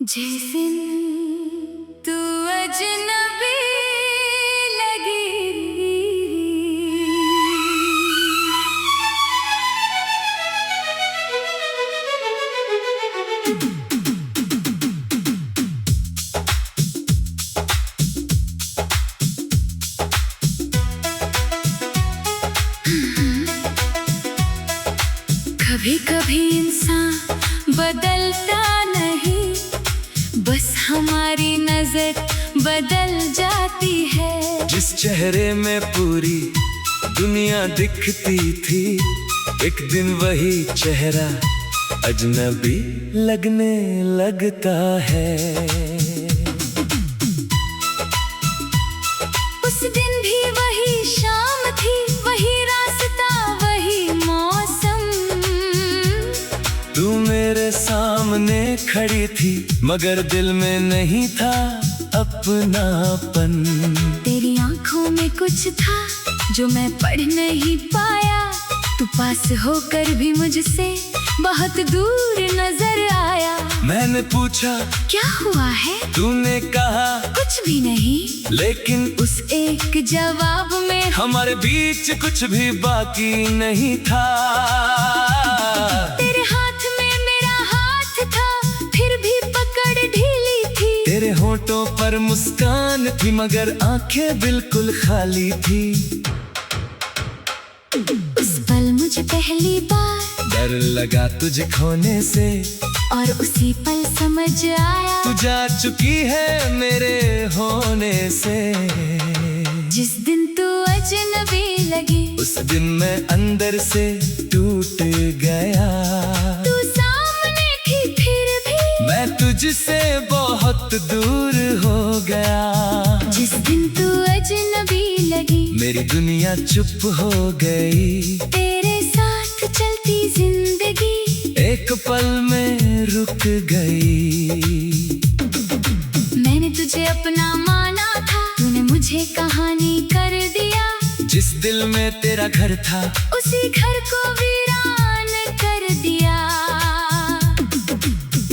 जिस दिन तू अजनबी लगी, कभी कभी इंसान बदलता नहीं, बस हमारी नजर बदल जाती है। जिस चेहरे में पूरी दुनिया दिखती थी, एक दिन वही चेहरा अजनबी लगने लगता है। उस दिन भी वही शाम थी, वही रास्ता, वही मौसम। तू मेरे सामने खड़ी थी, मगर दिल में नहीं था अपनापन। तेरी आंखों में कुछ था जो मैं पढ़ नहीं पाया, तू पास होकर भी मुझसे बहुत दूर नजर आया। मैंने पूछा क्या हुआ है, तूने कहा कुछ भी नहीं, लेकिन उस एक जवाब में हमारे बीच कुछ भी बाकी नहीं था। तेरे हाथ में मेरा हाथ था, फिर भी पकड़ ढीली थी। तेरे होठों पर मुस्कान थी, मगर आंखें बिल्कुल खाली थी। उस पल मुझे पहली बार डर लगा तुझे खोने से, और उसी पल समझ आया तू जा चुकी है मेरे होने से। जिस दिन तू अजनबी लगी, उस दिन मैं अंदर से टूट गया। तू सामने थी फिर भी मैं तुझसे बहुत दूर हो गया। जिस दिन तू अजनबी लगी, मेरी दुनिया चुप हो गई। तेरे साथ चलती जिंदगी एक पल में रुक गई। मैंने तुझे अपना माना था, तूने मुझे कहानी कर दिया। जिस दिल में तेरा घर था, उसी घर को वीरान कर दिया।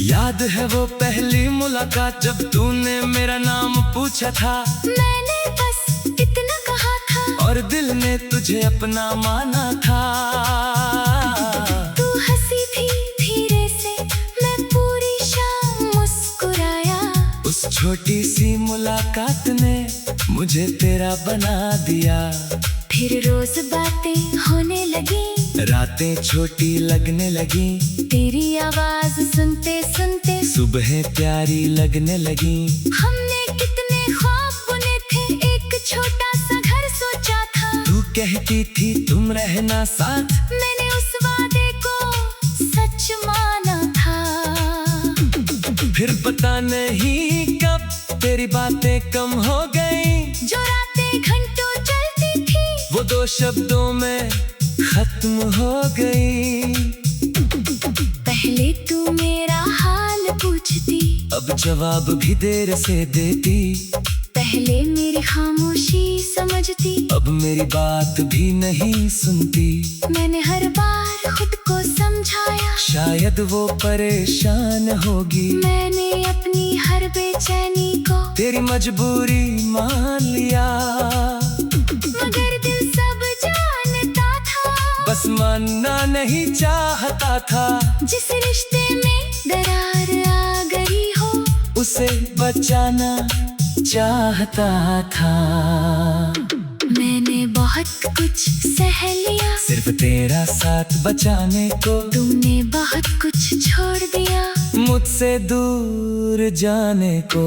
याद है वो पहली मुलाकात, जब तूने मेरा नाम पूछा था। मैंने बस इतना कहा था, और दिल ने तुझे अपना माना था। तू हंसी थी धीरे से, मैं पूरी शाम मुस्कुराया। उस छोटी सी मुलाकात ने मुझे तेरा बना दिया। फिर रोज बातें होने लगी, रातें छोटी लगने लगी। तेरी आवाज सुनते सुनते सुबहें प्यारी लगने लगी। हमने कितने ख्वाब बुने थे, एक छोटा सा घर सोचा था। तू कहती थी तुम रहना साथ, मैंने उस वादे को सच माना था। फिर पता नहीं कब तेरी बातें कम हो गई। जो रातें घंटों चलती थी, वो दो शब्दों में खत्म हो गई। पहले तू मेरा हाल पूछती, अब जवाब भी देर से देती। पहले मेरी खामोशी समझती, अब मेरी बात भी नहीं सुनती। मैंने हर बार खुद को समझाया, शायद वो परेशान होगी। मैंने अपनी हर बेचैनी को तेरी मजबूरी मान लिया। मगर दिल सब जानता था, बस मानना नहीं चाहता था। जिस रिश्ते में दरार आ गई हो, उसे बचाना चाहता था। मैंने बहुत कुछ सह लिया, सिर्फ तेरा साथ बचाने को। तुमने बहुत कुछ छोड़ दिया मुझसे दूर जाने को।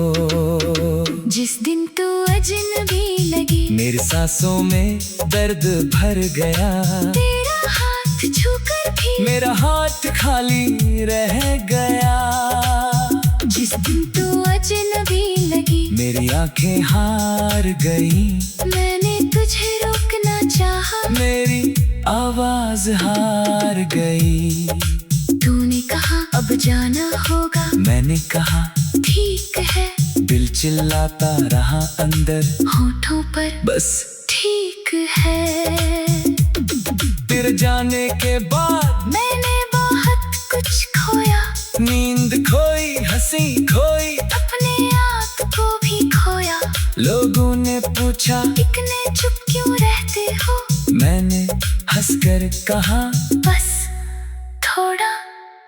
जिस दिन तू अजनबी लगी, मेरी सांसों में दर्द भर गया। तेरा हाथ छूकर भी मेरा हाथ खाली रह गया। जिस दिन तू अजनबी लगी, मेरी आंखें हार गई। मैंने तुझे रोकना चाहा, मेरी आवाज हार गई। तूने कहा अब जाना होगा, मैंने कहा ठीक है। दिल चिल्लाता रहा अंदर, होठों पर बस ठीक है। फिर जाने के बाद मैंने बहुत कुछ खोया, नींद खोई, हंसी खोई, अपने आप को भी खोया। लोगों ने पूछा इतने चुप क्यों रहते हो? मैंने हंसकर कहा बस थोड़ा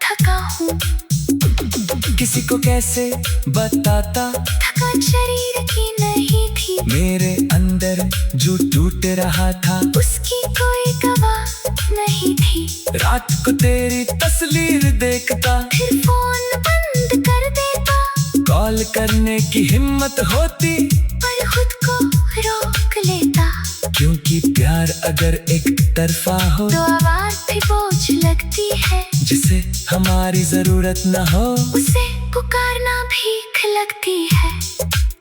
थका हूँ। किसी को कैसे बताता, थकान शरीर की नहीं थी, मेरे अंदर जो टूट रहा था उसकी कोई गवाह नहीं थी। रात को तेरी तस्वीर देखता, फिर फोन बंद कर देता, कॉल करने की हिम्मत होती पर खुद को रोक लेता। क्योंकि प्यार अगर एक तरफा हो तो आवाज भी बोझ लगती है, जिसे हमारी जरूरत न हो उसे पुकारना भीख लगती है।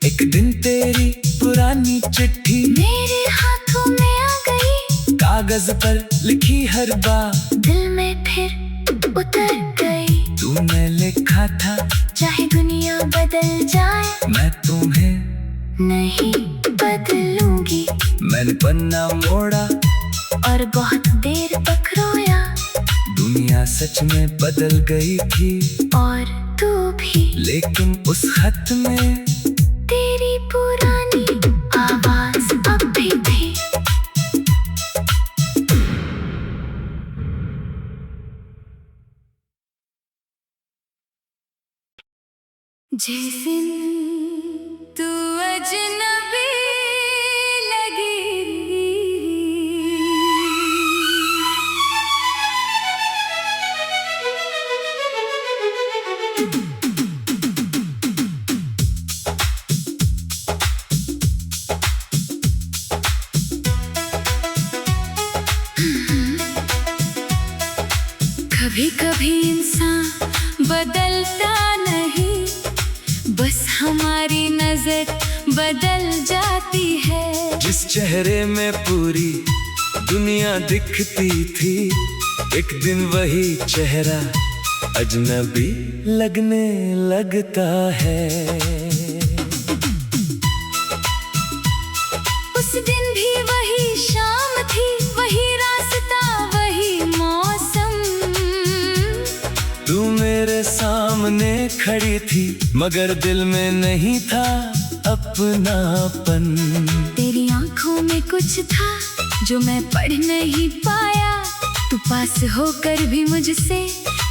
एक दिन तेरी पुरानी चिट्ठी मेरे हाथों में आ गई, कागज पर लिखी हर बात दिल में फिर उतर गई। तूने लिखा था चाहे दुनिया बदल जाए, मैं तुम्हें नहीं बदलूंगी। मैंने पन्ना मोड़ा और बहुत देर तक रोया, दुनिया सच में बदल गई थी और तू भी। लेकिन उस खत में तेरी पुरानी आवाज अब भी थी। जिस दिन तू अजनबी लगी, कभी कभी इंसान बदलता नहीं, बस हमारी नजर बदल जाती है। जिस चेहरे में पूरी दुनिया दिखती थी, एक दिन वही चेहरा अजनबी लगने लगता है। उस दिन भी वही शाम थी, वही रास्ता, वही मौसम। तू मेरे सामने खड़ी थी, मगर दिल में नहीं था अपनापन। तेरी आंखों में कुछ था जो मैं पढ़ नहीं पाया, तू पास होकर भी मुझसे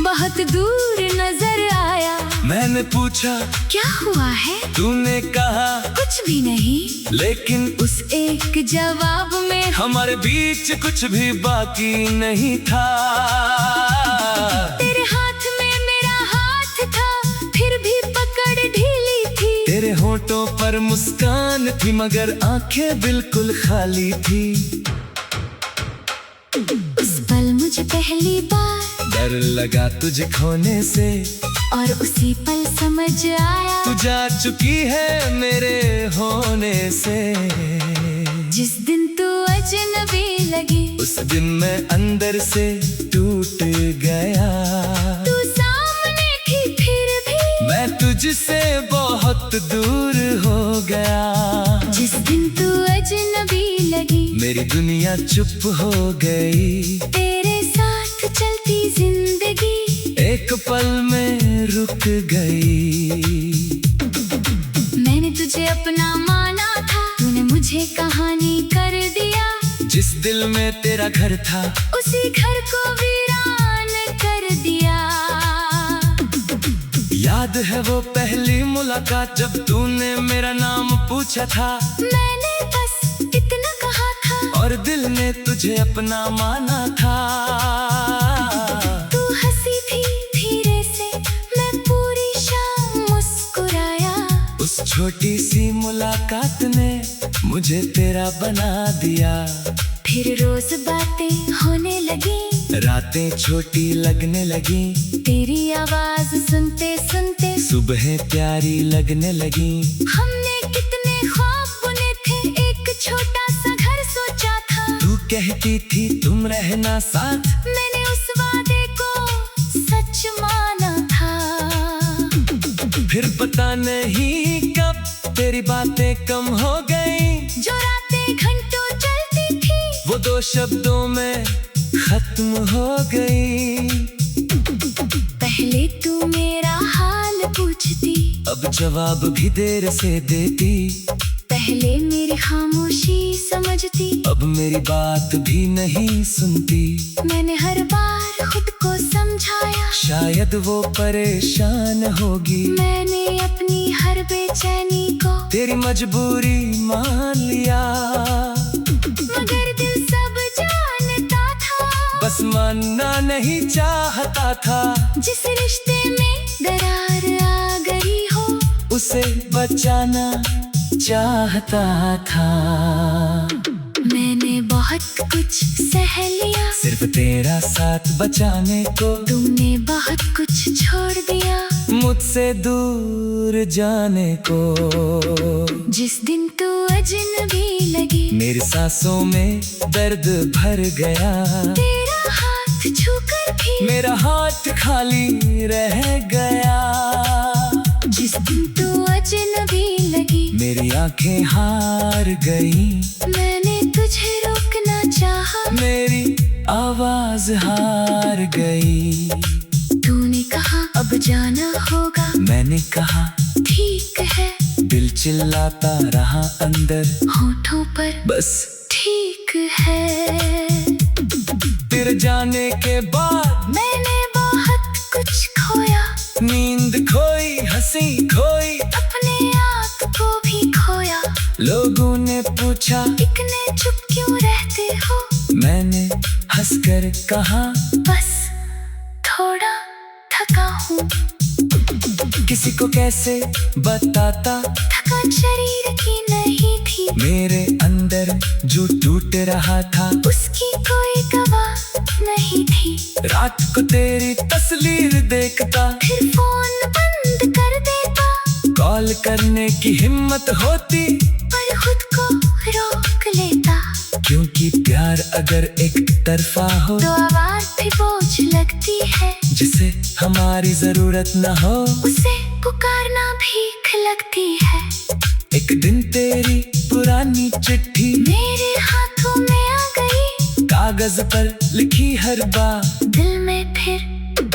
बहुत दूर नजर आया। मैंने पूछा क्या हुआ है? तूने कहा कुछ भी नहीं, लेकिन उस एक जवाब में हमारे बीच कुछ भी बाकी नहीं था। तेरे हाथ में मेरा हाथ था, फिर भी पकड़ ढीली थी। तेरे होठों पर मुस्कान थी, मगर आंखें बिल्कुल खाली थी। उस पल मुझे पहली बार डर लगा तुझे खोने से, और उसी पल समझ आया तू जा चुकी है मेरे होने से। जिस दिन तू अजनबी लगी, उस दिन मैं अंदर से टूट गया। तू सामने थी फिर भी मैं तुझसे बहुत दूर हो गया। जिस दिन तू अजनबी लगी, मेरी दुनिया चुप हो गई। तेरे साथ चलती जिंदगी एक पल में रुक गई। मैंने तुझे अपना माना था, तूने मुझे कहानी कर दिया। जिस दिल में तेरा घर था, उसी घर को वीरान कर दिया। याद है वो पहली मुलाकात जब तूने मेरा नाम पूछा था। मैंने बस इतना कहा था, और दिल ने तुझे अपना माना था। तू हंसी थी धीरे से, मैं पूरी शाम मुस्कुराया। उस छोटी सी मुलाकात ने मुझे तेरा बना दिया। फिर रोज बातें होने लगी, रातें छोटी लगने लगी। तेरी आवाज सुनते सुनते सुबहें प्यारी लगने लगी। हमने कितने ख्वाब बुने थे, एक छोटा सा घर सोचा था। तू कहती थी तुम रहना साथ, मैंने उस वादे को सच माना था। फिर पता नहीं कब तेरी बातें कम हो गई। जो रातें घंटों चलती थी, वो दो शब्दों में खत्म हो गई। पहले तू मेरा हाल सवाल पूछती, अब जवाब भी देर से देती। पहले मेरी खामोशी समझती, अब मेरी बात भी नहीं सुनती। मैंने हर बार खुद को समझाया, शायद वो परेशान होगी। मैंने अपनी हर बेचैनी को तेरी मजबूरी मान लिया, मगर दिल सब जानता था। बस मानना नहीं चाहता था। जिस रिश्ते में दरार आ गई हो, उसे बचाना चाहता था। मैंने बहुत कुछ सह लिया, सिर्फ तेरा साथ बचाने को। तुमने बहुत कुछ छोड़ दिया, मुझसे दूर जाने को। जिस दिन तू अजनबी लगी, मेरी सांसों में दर्द भर गया। तेरा हाथ छूकर भी मेरा हाथ खाली रह गया। जिस दिन तू अजनबी लगी, मेरी आंखें हार गई। मैंने तुझे रोकना चाहा, मेरी आवाज हार गई। तूने कहा अब जाना होगा, मैंने कहा ठीक है। दिल चिल्लाता रहा अंदर, होठों पर बस ठीक है। फिर जाने के बाद मैंने बहुत कुछ खोया, नींद खोई, हंसी खोई, अपने आप को भी खोया। लोगों ने पूछा इतने चुप क्यों रहते हो, मैंने हंसकर कहा बस थोड़ा थका हूँ। किसी को कैसे बताता, थकान शरीर की नहीं थी, मेरे अंदर जो टूट रहा था उसकी कोई दवा नहीं थी। रात को तेरी तस्वीर देखता, फिर फोन बंद कर देता, कॉल करने की हिम्मत होती, पर खुद को रोक लेता। क्योंकि प्यार अगर एक तरफा हो, तो आवाज भी बोझ लगती है, जिसे हमारी जरूरत न हो, उसे पुकारना भीख लगती है। एक दिन तेरी पुरानी चिट्ठी मेरे हाथों में आ गई, कागज पर लिखी हर बात दिल में फिर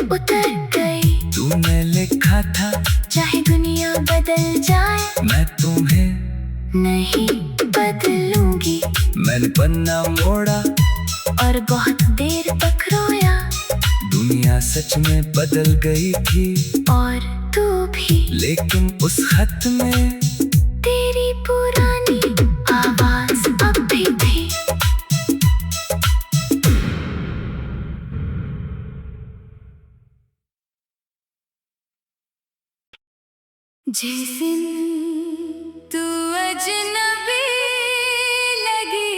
उतर गई। तूने लिखा था, चाहे दुनिया बदल जाए, मैं तुम्हें नहीं बदलूंगी। मैंने पन्ना मोड़ा और बहुत देर तक रोया, दुनिया सच में बदल गई थी, और तू भी। लेकिन उस खत में तेरी पुरानी आवाज अब भी थी। जिस दिन तू अजनबी लगी,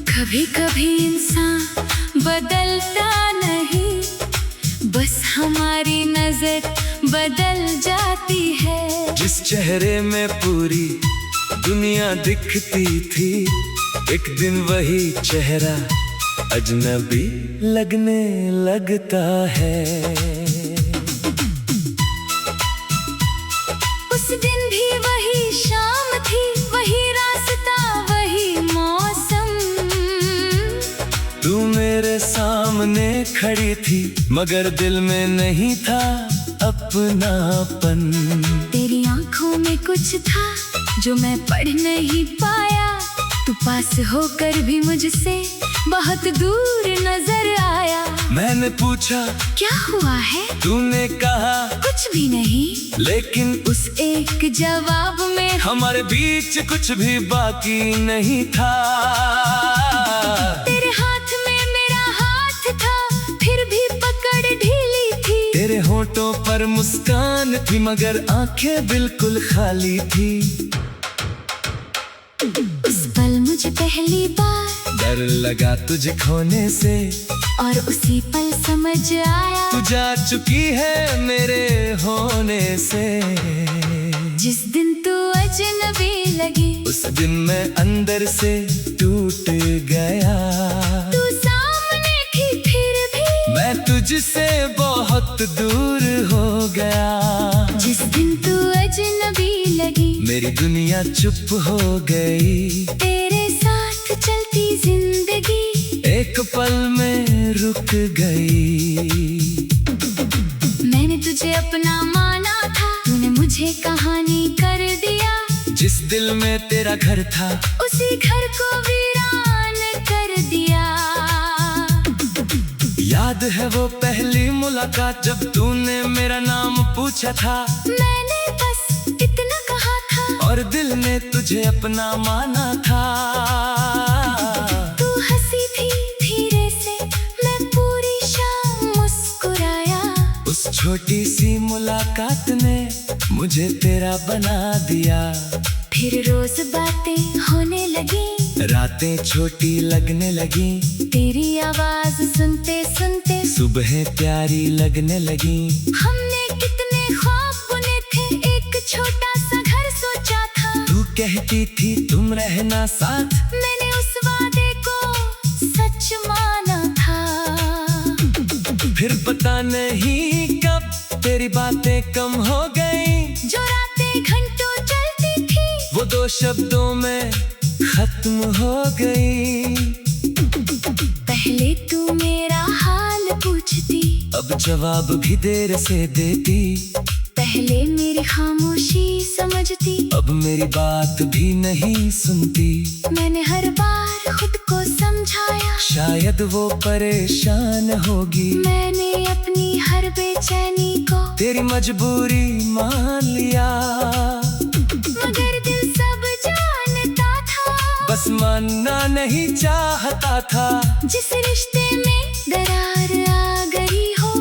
कभी कभी इंसान बदलता नहीं, बस हमारी नजर बदल जाती है। जिस चेहरे में पूरी दुनिया दिखती थी, एक दिन वही चेहरा अजनबी लगने लगता है। उस दिन भी वही शाम थी, वही रास्ता, वही मौसम। तू मेरे सामने खड़ी थी, मगर दिल में नहीं था अपनापन। तेरी आंखों में कुछ था जो मैं पढ़ नहीं पाया, तू पास होकर भी मुझसे बहुत दूर नजर आया। मैंने पूछा क्या हुआ है, तूने कहा कुछ भी नहीं, लेकिन उस एक जवाब में हमारे बीच कुछ भी बाकी नहीं था। तेरे हाथ में मेरा हाथ था, फिर भी पकड़ ढीली थी। तेरे होठों पर मुस्कान थी, मगर आंखें बिल्कुल खाली थी। उस पल मुझे पहली बार डर लगा तुझे खोने से, और उसी पल समझ आया तू जा चुकी है मेरे होने से। जिस दिन तू अजनबी लगी, उस दिन मैं अंदर से टूट गया। तू सामने थी फिर भी तुझसे बहुत दूर हो गया। जिस दिन तू अजनबी लगी मेरी दुनिया चुप हो गई। तेरे साथ चलती जिंदगी एक पल में रुक गई। मैंने तुझे अपना माना था, तूने मुझे कहानी कर दिया। जिस दिल में तेरा घर था उसी घर को वीरान कर दिया। याद है वो पहली मुलाकात जब तूने मेरा नाम पूछा था। मैंने बस इतना कहा था और दिल ने तुझे अपना माना था। तू हंसी थी धीरे से, मैं पूरी शाम मुस्कुराया। उस छोटी सी मुलाकात ने मुझे तेरा बना दिया। फिर रोज बातें होने लगी, रातें छोटी लगने लगी। तेरी आवाज सुनते सुनते सुबहें प्यारी लगने लगी। हमने कितने ख्वाब बुने थे, एक छोटा सा घर सोचा था। तू कहती थी तुम रहना साथ, मैंने उस वादे को सच माना था। फिर पता नहीं कब तेरी बातें कम हो गई। जो रातें घंटों चलती थी वो दो शब्दों में खत्म हो गई। पहले तू मेरा हाल पूछती, अब जवाब भी देर से देती। पहले मेरी खामोशी समझती, अब मेरी बात भी नहीं सुनती। मैंने हर बार खुद को समझाया, शायद वो परेशान होगी। मैंने अपनी हर बेचैनी को तेरी मजबूरी मान लिया। मगर दिल सब जानता था, बस मानना नहीं चाहता था। जिस रिश्ते में दरार आ गई हो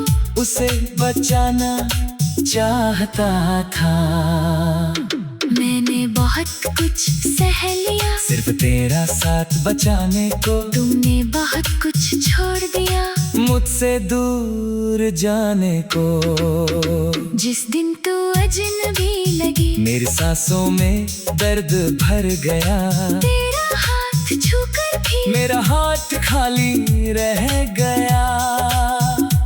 उसे बचाना चाहता था। मैंने बहुत कुछ सह लिया, सिर्फ तेरा साथ बचाने को। तुमने बहुत कुछ छोड़ दिया मुझसे दूर जाने को। जिस दिन तू अजनबी लगी मेरी सांसों में दर्द भर गया। तेरा हाथ छूकर भी मेरा हाथ खाली रह गया।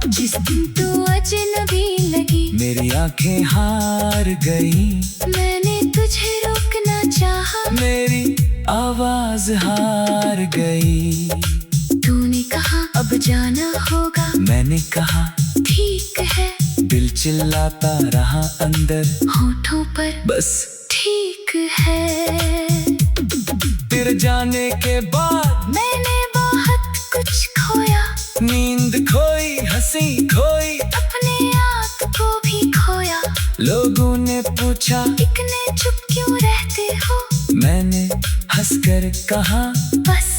जिस दिन तू अजनबी लगी मेरी आंखें हार गई। मैंने तुझे रोकना चाहा, मेरी आवाज हार गई। तूने कहा अब जाना होगा, मैंने कहा ठीक है। दिल चिल्लाता रहा अंदर, होठों पर बस ठीक है। फिर जाने के बाद मैंने बहुत कुछ खोया, नींद खोई, हंसी खोई, अपने आप को भी खोया। लोगों ने पूछा इतने चुप क्यों रहते हो, मैंने हंसकर कहा बस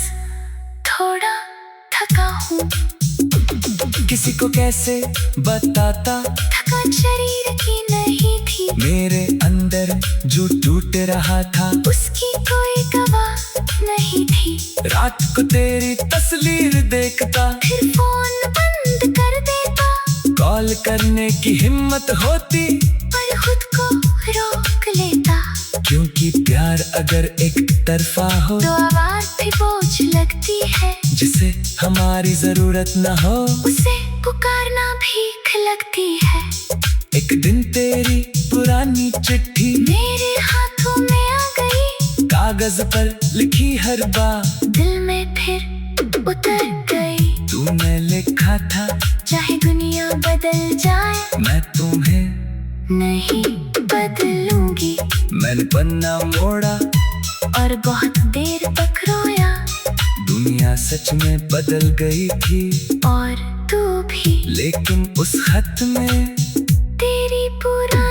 थोड़ा थका हूँ। किसी को कैसे बताता, थकान शरीर की नहीं थी, मेरे अंदर जो टूट रहा था उसकी कोई दवा नहीं थी। रात को तेरी तस्वीर देखता, फिर फोन बंद कर देता, कॉल करने की हिम्मत होती पर खुद को रोक लेता। क्योंकि प्यार अगर एक तरफा हो तो आवाज भी बोझ लगती है, जिसे हमारी जरूरत न हो उसे पुकारना भीख लगती है। एक दिन तेरी पुरानी चिट्ठी मेरे हाथों में आ गई, कागज पर लिखी हर बात दिल में फिर उतर गई। तूने लिखा था चाहे दुनिया बदल जाए मैं तुम्हें नहीं बदलूंगी। मैंने पन्ना मोड़ा और बहुत देर तक रोया, दुनिया सच में बदल गई थी और तू भी। लेकिन उस खत में तेरी पुरानी